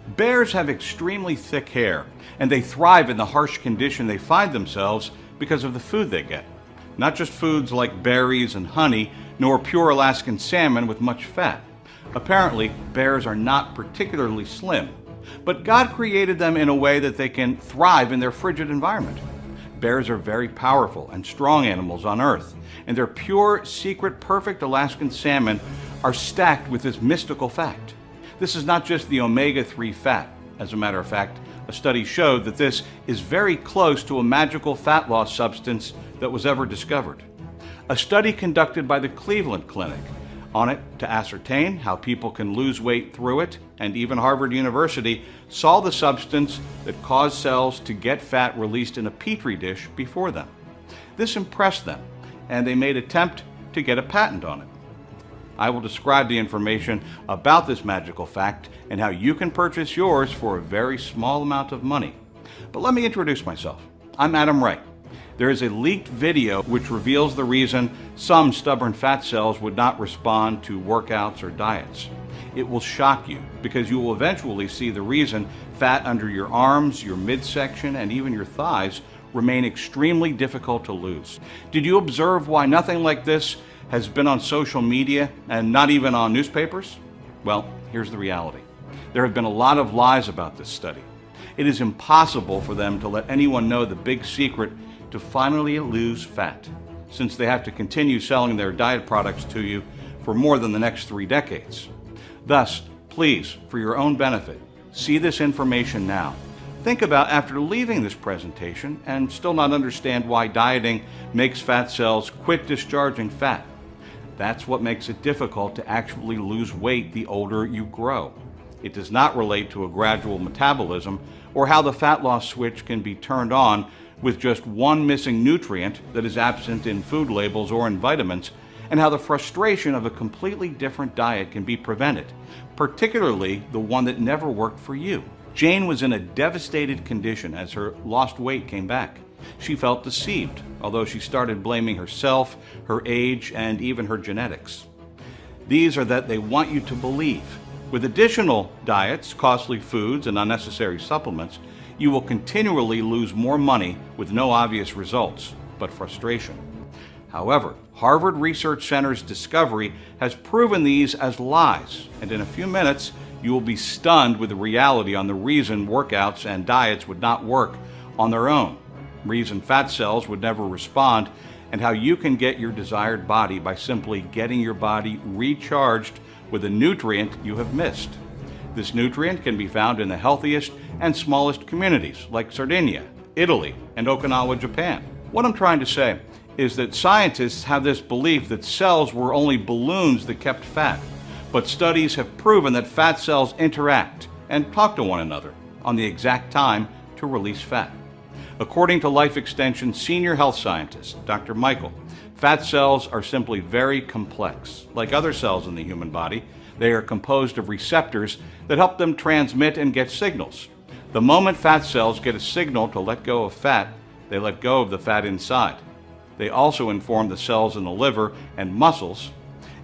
Bears have extremely thick hair, and they thrive in the harsh condition they find themselves because of the food they get. Not just foods like berries and honey, nor pure Alaskan salmon with much fat. Apparently, bears are not particularly slim, but God created them in a way that they can thrive in their frigid environment. Bears are very powerful and strong animals on Earth, and their pure, secret, perfect Alaskan salmon are stacked with this mystical fact. This is not just the omega-3 fat. As a matter of fact, a study showed that this is very close to a magical fat loss substance that was ever discovered. A study conducted by the Cleveland Clinic on it to ascertain how people can lose weight through it, and even Harvard University saw the substance that caused cells to get fat released in a petri dish before them. This impressed them, and they made an attempt to get a patent on it. I will describe the information about this magical fact and how you can purchase yours for a very small amount of money. But let me introduce myself. I'm Adam Ray. There is a leaked video which reveals the reason some stubborn fat cells would not respond to workouts or diets. It will shock you because you will eventually see the reason fat under your arms, your midsection, and even your thighs remain extremely difficult to lose. Did you observe why nothing like this has been on social media and not even on newspapers? Well, here's the reality. There have been a lot of lies about this study. It is impossible for them to let anyone know the big secret to finally lose fat, since they have to continue selling their diet products to you for more than the next 3 decades. Thus, please, for your own benefit, see this information now. Think about after leaving this presentation and still not understand why dieting makes fat cells quit discharging fat. That's what makes it difficult to actually lose weight the older you grow. It does not relate to a gradual metabolism or how the fat loss switch can be turned on with just one missing nutrient that is absent in food labels or in vitamins, and how the frustration of a completely different diet can be prevented, particularly the one that never worked for you. Jane was in a devastated condition as her lost weight came back. She felt deceived, although she started blaming herself, her age, and even her genetics. These are that they want you to believe. With additional diets, costly foods, and unnecessary supplements, you will continually lose more money with no obvious results, but frustration. However, Harvard Research Center's discovery has proven these as lies, and in a few minutes, you will be stunned with the reality on the reason workouts and diets would not work on their own, reason fat cells would never respond, and how you can get your desired body by simply getting your body recharged with a nutrient you have missed. This nutrient can be found in the healthiest and smallest communities like Sardinia, Italy, and Okinawa, Japan. What I'm trying to say is that scientists have this belief that cells were only balloons that kept fat, but studies have proven that fat cells interact and talk to one another on the exact time to release fat. According to Life Extension senior health scientist, Dr. Michael, fat cells are simply very complex. Like other cells in the human body, they are composed of receptors that help them transmit and get signals. The moment fat cells get a signal to let go of fat, they let go of the fat inside. They also inform the cells in the liver and muscles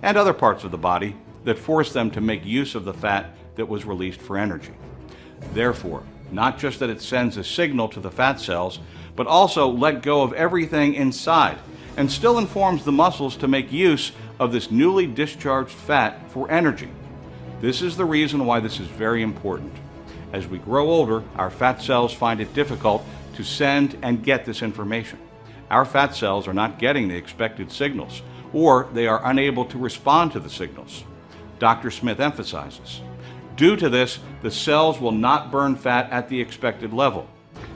and other parts of the body that force them to make use of the fat that was released for energy. Therefore, not just that it sends a signal to the fat cells, but also let go of everything inside and still informs the muscles to make use of this newly discharged fat for energy. This is the reason why this is very important. As we grow older, our fat cells find it difficult to send and get this information. Our fat cells are not getting the expected signals, or they are unable to respond to the signals. Dr. Smith emphasizes, due to this, the cells will not burn fat at the expected level.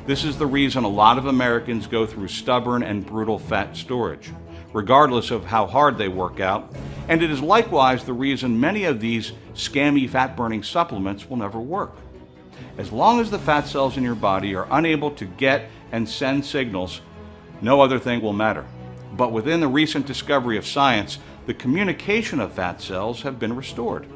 This is the reason a lot of Americans go through stubborn and brutal fat storage, regardless of how hard they work out, and it is likewise the reason many of these scammy fat-burning supplements will never work. As long as the fat cells in your body are unable to get and send signals, no other thing will matter. But within the recent discovery of science, the communication of fat cells have been restored.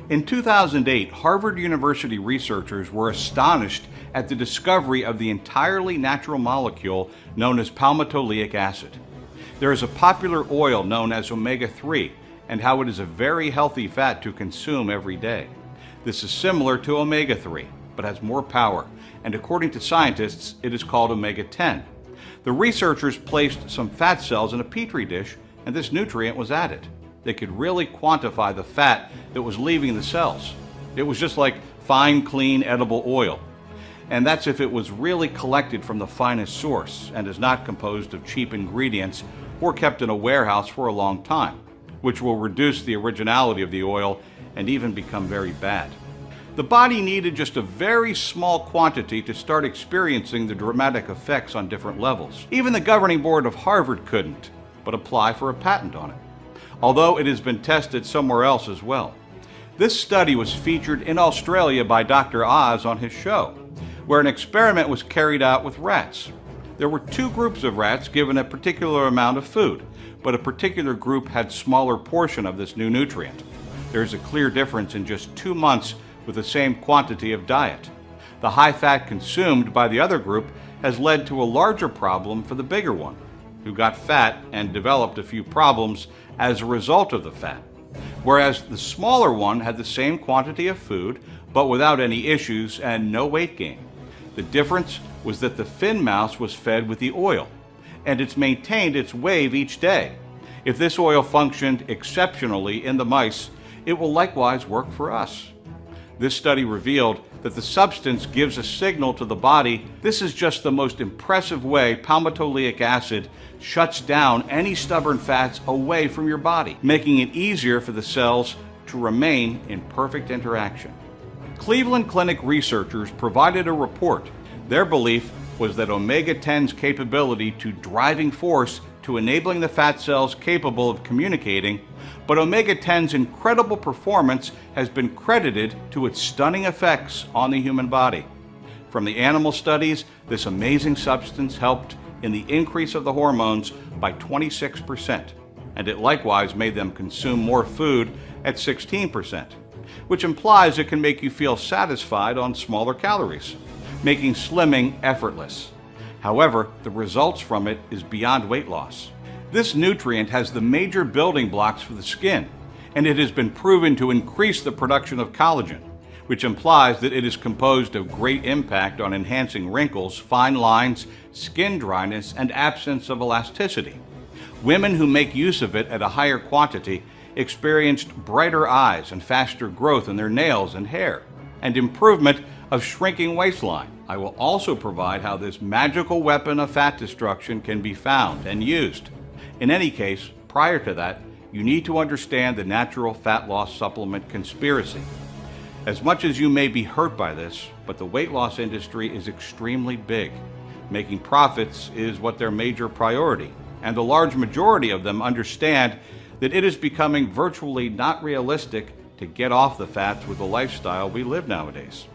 In 2008, Harvard University researchers were astonished at the discovery of the entirely natural molecule known as palmitoleic acid. There is a popular oil known as omega-3 and how it is a very healthy fat to consume every day. This is similar to omega-3. but has more power, and according to scientists, it is called omega-10. The researchers placed some fat cells in a petri dish, and this nutrient was added. They could really quantify the fat that was leaving the cells. It was just like fine, clean, edible oil. And that's if it was really collected from the finest source and is not composed of cheap ingredients or kept in a warehouse for a long time, which will reduce the originality of the oil and even become very bad. The body needed just a very small quantity to start experiencing the dramatic effects on different levels. Even the governing board of Harvard couldn't, but apply for a patent on it, although it has been tested somewhere else as well. This study was featured in Australia by Dr. Oz on his show, where an experiment was carried out with rats. There were two groups of rats given a particular amount of food, but a particular group had smaller portion of this new nutrient. There's a clear difference in just 2 months with the same quantity of diet. The high fat consumed by the other group has led to a larger problem for the bigger one, who got fat and developed a few problems as a result of the fat, whereas the smaller one had the same quantity of food but without any issues and no weight gain. The difference was that the fin mouse was fed with the oil, and it's maintained its wave each day. If this oil functioned exceptionally in the mice, it will likewise work for us. This study revealed that the substance gives a signal to the body. This is just the most impressive way palmitoleic acid shuts down any stubborn fats away from your body, making it easier for the cells to remain in perfect interaction. Cleveland Clinic researchers provided a report. Their belief was that omega-10's capability to driving force to enabling the fat cells capable of communicating, but omega-10's incredible performance has been credited to its stunning effects on the human body. From the animal studies, this amazing substance helped in the increase of the hormones by 26%, and it likewise made them consume more food at 16%, which implies it can make you feel satisfied on smaller calories, making slimming effortless. However, the results from it is beyond weight loss. This nutrient has the major building blocks for the skin, and it has been proven to increase the production of collagen, which implies that it is composed of great impact on enhancing wrinkles, fine lines, skin dryness, and absence of elasticity. Women who make use of it at a higher quantity experienced brighter eyes and faster growth in their nails and hair, and improvement of shrinking waistline. I will also provide how this magical weapon of fat destruction can be found and used. In any case, prior to that, you need to understand the natural fat loss supplement conspiracy. As much as you may be hurt by this, but the weight loss industry is extremely big. Making profits is what their major priority, and the large majority of them understand that it is becoming virtually not realistic to get off the fats with the lifestyle we live nowadays.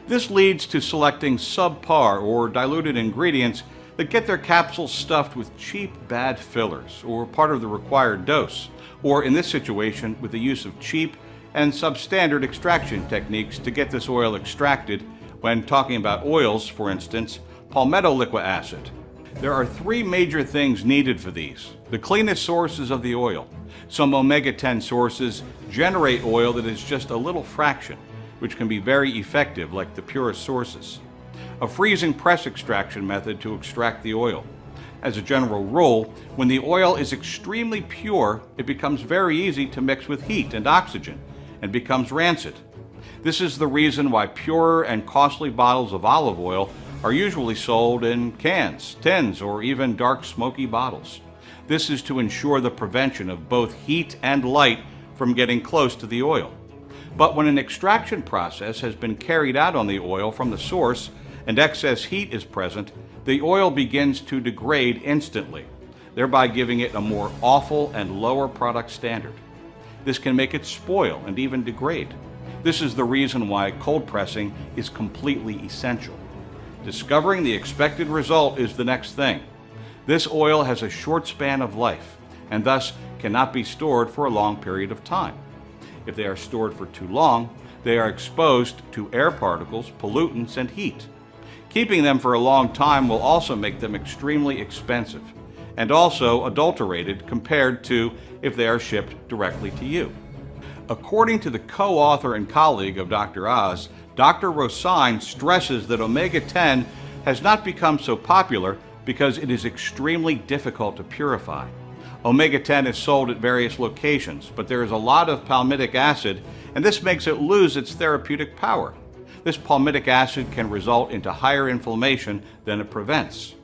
This leads to selecting subpar or diluted ingredients that get their capsules stuffed with cheap, bad fillers or part of the required dose, or in this situation with the use of cheap and substandard extraction techniques to get this oil extracted. When talking about oils, for instance, palmitoleic acid. There are 3 major things needed for these. The cleanest sources of the oil. Some omega-10 sources generate oil that is just a little fraction, which can be very effective, like the purest sources. A freezing press extraction method to extract the oil. As a general rule, when the oil is extremely pure, it becomes very easy to mix with heat and oxygen and becomes rancid. This is the reason why purer and costly bottles of olive oil are usually sold in cans, tins, or even dark smoky bottles. This is to ensure the prevention of both heat and light from getting close to the oil. But when an extraction process has been carried out on the oil from the source and excess heat is present, the oil begins to degrade instantly, thereby giving it a more awful and lower product standard. This can make it spoil and even degrade. This is the reason why cold pressing is completely essential. Discovering the expected result is the next thing. This oil has a short span of life and thus cannot be stored for a long period of time. If they are stored for too long, they are exposed to air particles, pollutants, and heat. Keeping them for a long time will also make them extremely expensive and also adulterated compared to if they are shipped directly to you. According to the co-author and colleague of Dr. Oz, Dr. Rosine stresses that omega-10 has not become so popular because it is extremely difficult to purify. Omega-10 is sold at various locations, but there is a lot of palmitic acid, and this makes it lose its therapeutic power. This palmitic acid can result into higher inflammation than it prevents.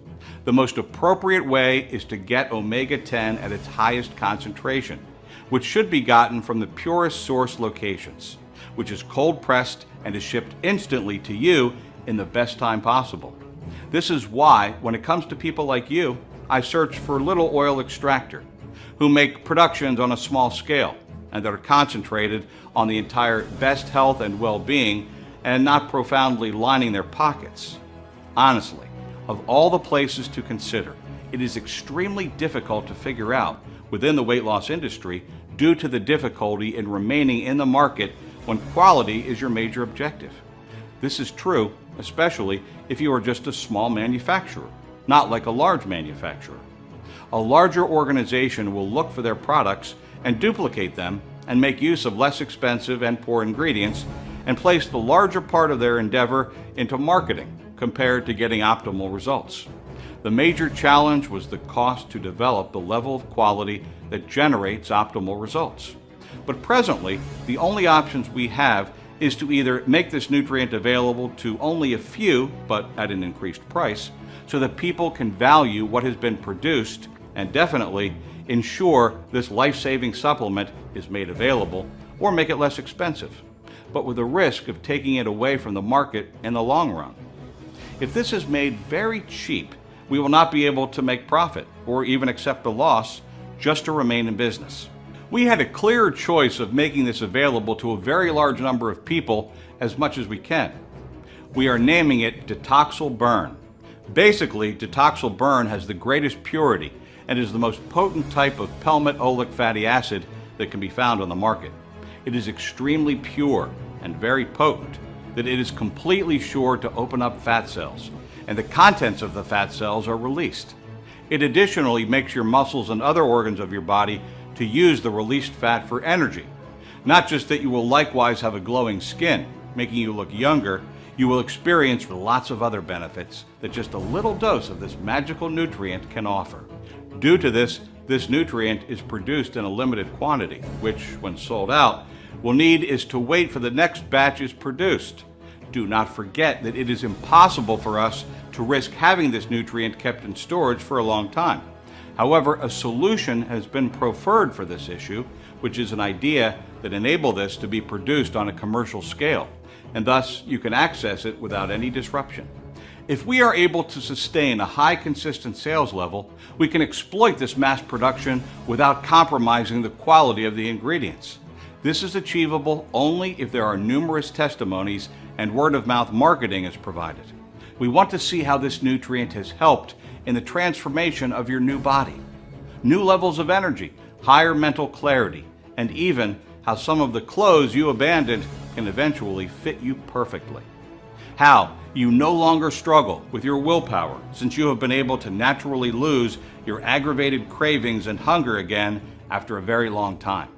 The most appropriate way is to get omega-10 at its highest concentration, which should be gotten from the purest source locations, which is cold pressed and is shipped instantly to you in the best time possible. This is why, when it comes to people like you, I search for little oil extractor, who make productions on a small scale and that are concentrated on the entire best health and well-being and not profoundly lining their pockets. Honestly, of all the places to consider, it is extremely difficult to figure out within the weight loss industry due to the difficulty in remaining in the market when quality is your major objective. This is true, especially if you are just a small manufacturer, not like a large manufacturer. A larger organization will look for their products and duplicate them and make use of less expensive and poor ingredients and place the larger part of their endeavor into marketing compared to getting optimal results. The major challenge was the cost to develop the level of quality that generates optimal results. But presently, the only options we have is to either make this nutrient available to only a few, but at an increased price, so that people can value what has been produced and definitely ensure this life-saving supplement is made available, or make it less expensive, but with the risk of taking it away from the market in the long run. If this is made very cheap, we will not be able to make profit or even accept a loss just to remain in business. We had a clearer choice of making this available to a very large number of people as much as we can. We are naming it Detoxil Burn. Basically, Detoxil Burn has the greatest purity and is the most potent type of palmitoleic fatty acid that can be found on the market. It is extremely pure and very potent, that it is completely sure to open up fat cells, and the contents of the fat cells are released. It additionally makes your muscles and other organs of your body to use the released fat for energy. Not just that you will likewise have a glowing skin, making you look younger, you will experience lots of other benefits that just a little dose of this magical nutrient can offer. Due to this nutrient is produced in a limited quantity, which, when sold out, we'll need is to wait for the next batches produced. Do not forget that it is impossible for us to risk having this nutrient kept in storage for a long time. However, a solution has been preferred for this issue, which is an idea that enables this to be produced on a commercial scale, and thus you can access it without any disruption. If we are able to sustain a high consistent sales level, we can exploit this mass production without compromising the quality of the ingredients. This is achievable only if there are numerous testimonies and word-of-mouth marketing is provided. We want to see how this nutrient has helped in the transformation of your new body, new levels of energy, higher mental clarity, and even how some of the clothes you abandoned can eventually fit you perfectly. How you no longer struggle with your willpower since you have been able to naturally lose your aggravated cravings and hunger again after a very long time.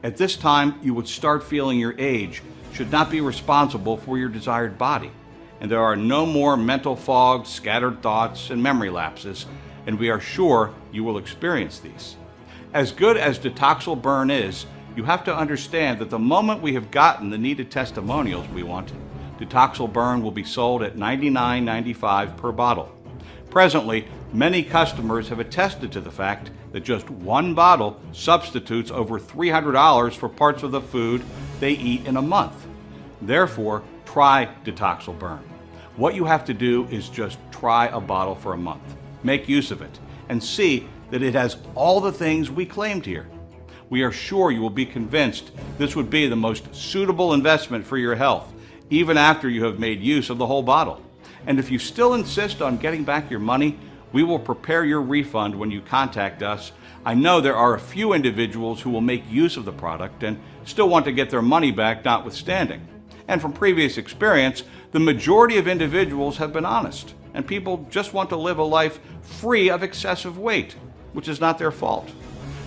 At this time, you would start feeling your age should not be responsible for your desired body, and there are no more mental fog, scattered thoughts, and memory lapses, and we are sure you will experience these. As good as Detoxil Burn is, you have to understand that the moment we have gotten the needed testimonials we want, Detoxil Burn will be sold at $99.95 per bottle. Presently, many customers have attested to the fact that just one bottle substitutes over $300 for parts of the food they eat in a month. Therefore, try Detoxil Burn. What you have to do is just try a bottle for a month. Make use of it and see that it has all the things we claimed here. We are sure you will be convinced this would be the most suitable investment for your health, even after you have made use of the whole bottle. And if you still insist on getting back your money, we will prepare your refund when you contact us. I know there are a few individuals who will make use of the product and still want to get their money back notwithstanding. And from previous experience, the majority of individuals have been honest, and people just want to live a life free of excessive weight, which is not their fault.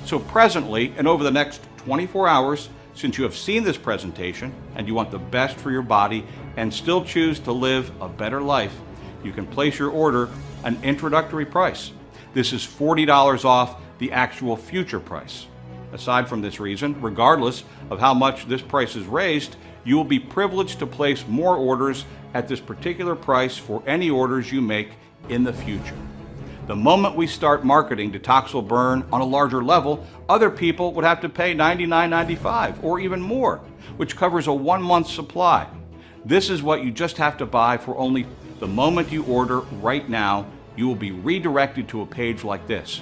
So presently, and over the next 24 hours, since you have seen this presentation and you want the best for your body and still choose to live a better life, you can place your order an introductory price. This is $40 off the actual future price. Aside from this reason, regardless of how much this price is raised, you will be privileged to place more orders at this particular price for any orders you make in the future. The moment we start marketing Detoxil Burn on a larger level, other people would have to pay $99.95 or even more, which covers a 1-month supply. This is what you just have to buy for only the moment you order right now. You will be redirected to a page like this.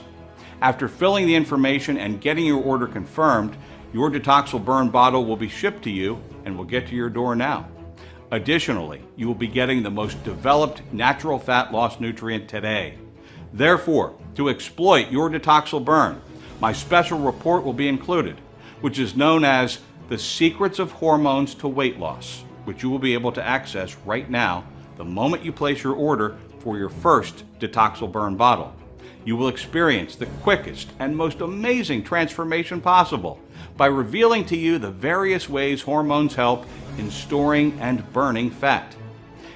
After filling the information and getting your order confirmed, your Detoxil Burn bottle will be shipped to you and will get to your door now. Additionally, you will be getting the most developed natural fat loss nutrient today. Therefore, to exploit your Detoxil Burn, my special report will be included, which is known as The Secrets of Hormones to Weight Loss, which you will be able to access right now the moment you place your order for your first Detoxil Burn bottle. You will experience the quickest and most amazing transformation possible by revealing to you the various ways hormones help in storing and burning fat.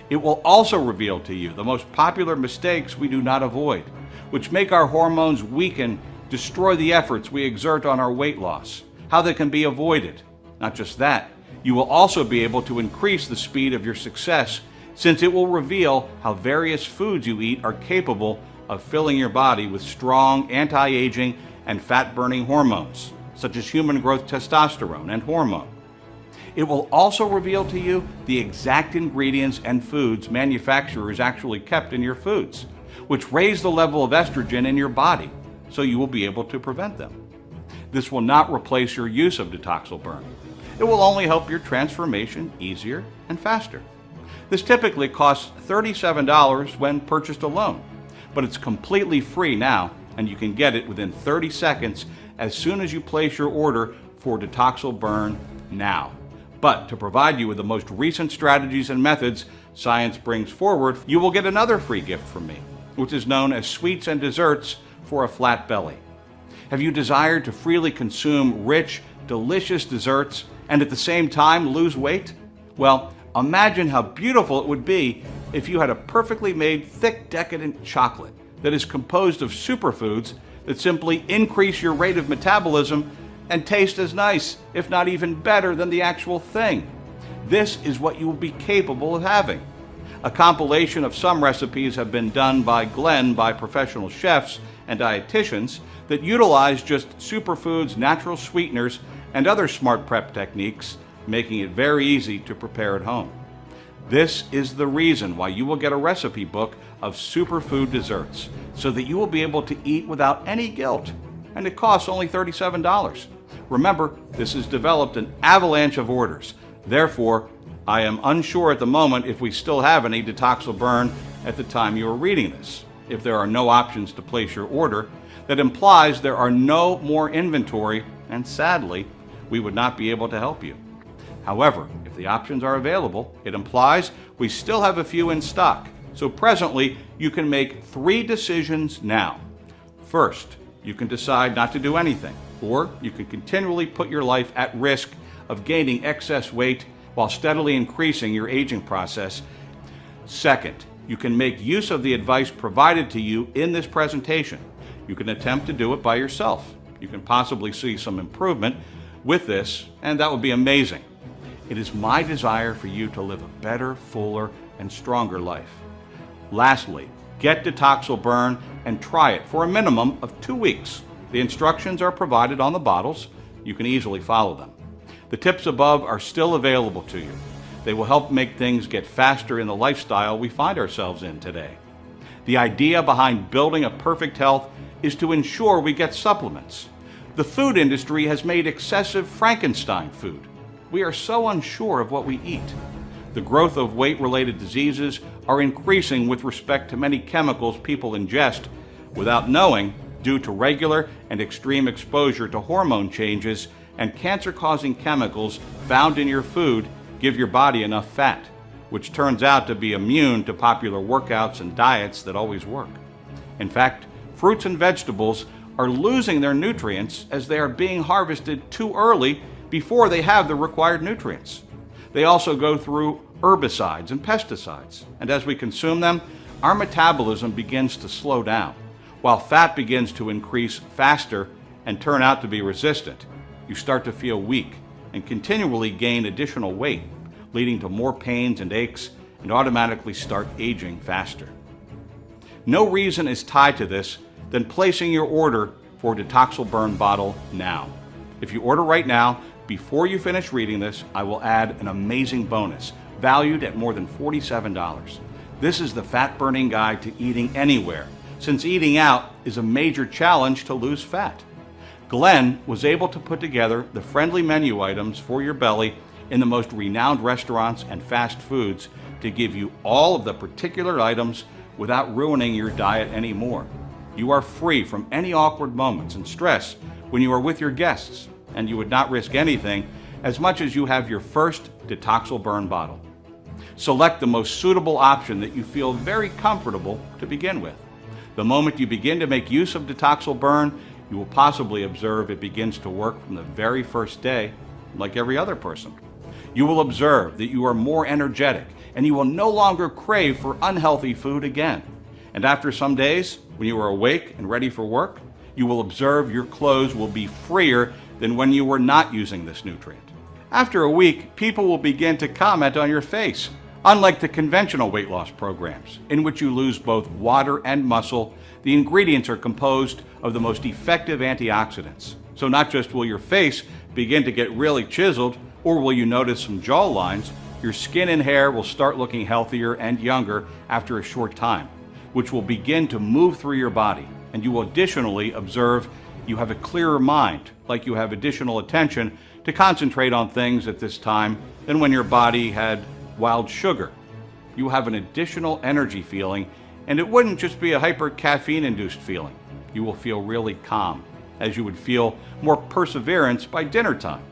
It will also reveal to you the most popular mistakes we do not avoid, which make our hormones weaken, destroy the efforts we exert on our weight loss, how they can be avoided. Not just that, you will also be able to increase the speed of your success, since it will reveal how various foods you eat are capable of filling your body with strong anti-aging and fat-burning hormones, such as human growth testosterone and hormone. It will also reveal to you the exact ingredients and foods manufacturers actually kept in your foods, which raise the level of estrogen in your body, so you will be able to prevent them. This will not replace your use of Detoxil Burn. It will only help your transformation easier and faster. This typically costs $37 when purchased alone, but it's completely free now, and you can get it within 30 seconds as soon as you place your order for Detoxil Burn now. But to provide you with the most recent strategies and methods science brings forward, you will get another free gift from me, which is known as Sweets and Desserts for a Flat Belly. Have you desired to freely consume rich, delicious desserts and at the same time lose weight? Well, imagine how beautiful it would be if you had a perfectly made, thick, decadent chocolate that is composed of superfoods that simply increase your rate of metabolism and taste as nice, if not even better, than the actual thing. This is what you will be capable of having. A compilation of some recipes have been done by professional chefs and dietitians that utilize just superfoods, natural sweeteners, and other smart prep techniques, making it very easy to prepare at home. This is the reason why you will get a recipe book of superfood desserts, so that you will be able to eat without any guilt, and it costs only $37. Remember, this has developed an avalanche of orders. Therefore, I am unsure at the moment if we still have any Detoxil Burn at the time you are reading this. If there are no options to place your order, that implies there are no more inventory, and sadly, we would not be able to help you. However, if the options are available, it implies we still have a few in stock. So presently, you can make 3 decisions now. First, you can decide not to do anything, or you can continually put your life at risk of gaining excess weight while steadily increasing your aging process. Second, you can make use of the advice provided to you in this presentation. You can attempt to do it by yourself. You can possibly see some improvement with this, and that would be amazing. It is my desire for you to live a better, fuller, and stronger life. Lastly, get Detoxil Burn and try it for a minimum of 2 weeks. The instructions are provided on the bottles. You can easily follow them. The tips above are still available to you. They will help make things get faster in the lifestyle we find ourselves in today. The idea behind building a perfect health is to ensure we get supplements. The food industry has made excessive Frankenstein food. We are so unsure of what we eat. The growth of weight-related diseases are increasing with respect to many chemicals people ingest without knowing, due to regular and extreme exposure to hormone changes and cancer-causing chemicals found in your food give your body enough fat, which turns out to be immune to popular workouts and diets that always work. In fact, fruits and vegetables are losing their nutrients as they are being harvested too early before they have the required nutrients. They also go through herbicides, and pesticides. And as we consume them, our metabolism begins to slow down, while fat begins to increase faster and turn out to be resistant. You start to feel weak and continually gain additional weight, leading to more pains and aches, and automatically start aging faster. No reason is tied to this than placing your order for Detoxil Burn bottle now. If you order right now, before you finish reading this, I will add an amazing bonus, valued at more than $47. This is the fat burning guide to eating anywhere, since eating out is a major challenge to lose fat. Glenn was able to put together the friendly menu items for your belly in the most renowned restaurants and fast foods to give you all of the particular items without ruining your diet anymore. You are free from any awkward moments and stress when you are with your guests, and you would not risk anything as much as you have your first Detoxil Burn bottle. Select the most suitable option that you feel very comfortable to begin with. The moment you begin to make use of Detoxil Burn, you will possibly observe it begins to work from the very first day, like every other person. You will observe that you are more energetic, and you will no longer crave for unhealthy food again. And after some days, when you are awake and ready for work, you will observe your clothes will be freer than when you were not using this nutrient. After a week, people will begin to comment on your face. Unlike the conventional weight loss programs, in which you lose both water and muscle, the ingredients are composed of the most effective antioxidants. So not just will your face begin to get really chiseled, or will you notice some jaw lines, your skin and hair will start looking healthier and younger after a short time, which will begin to move through your body. And you will additionally observe you have a clearer mind, like you have additional attention to concentrate on things at this time than when your body had wild sugar. You have an additional energy feeling, and it wouldn't just be a hyper caffeine-induced feeling. You will feel really calm, as you would feel more perseverance by dinner time.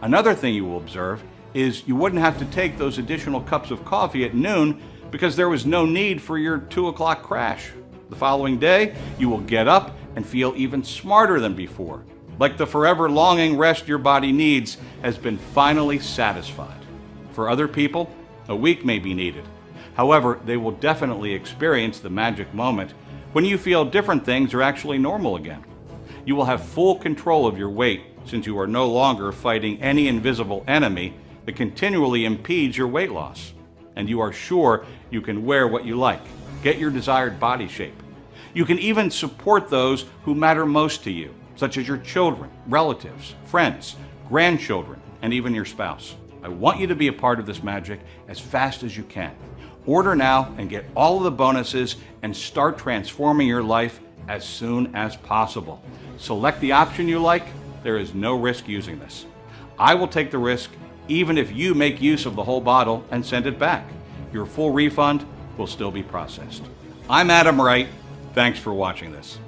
Another thing you will observe is you wouldn't have to take those additional cups of coffee at noon because there was no need for your 2 o'clock crash. The following day, you will get up and feel even smarter than before, like the forever longing rest your body needs has been finally satisfied. For other people, a week may be needed. However, they will definitely experience the magic moment when you feel different things are actually normal again. You will have full control of your weight since you are no longer fighting any invisible enemy that continually impedes your weight loss. And you are sure you can wear what you like, get your desired body shape. You can even support those who matter most to you, such as your children, relatives, friends, grandchildren, and even your spouse. I want you to be a part of this magic as fast as you can. Order now and get all of the bonuses and start transforming your life as soon as possible. Select the option you like. There is no risk using this. I will take the risk even if you make use of the whole bottle and send it back. Your full refund will still be processed. I'm Adam Wright. Thanks for watching this.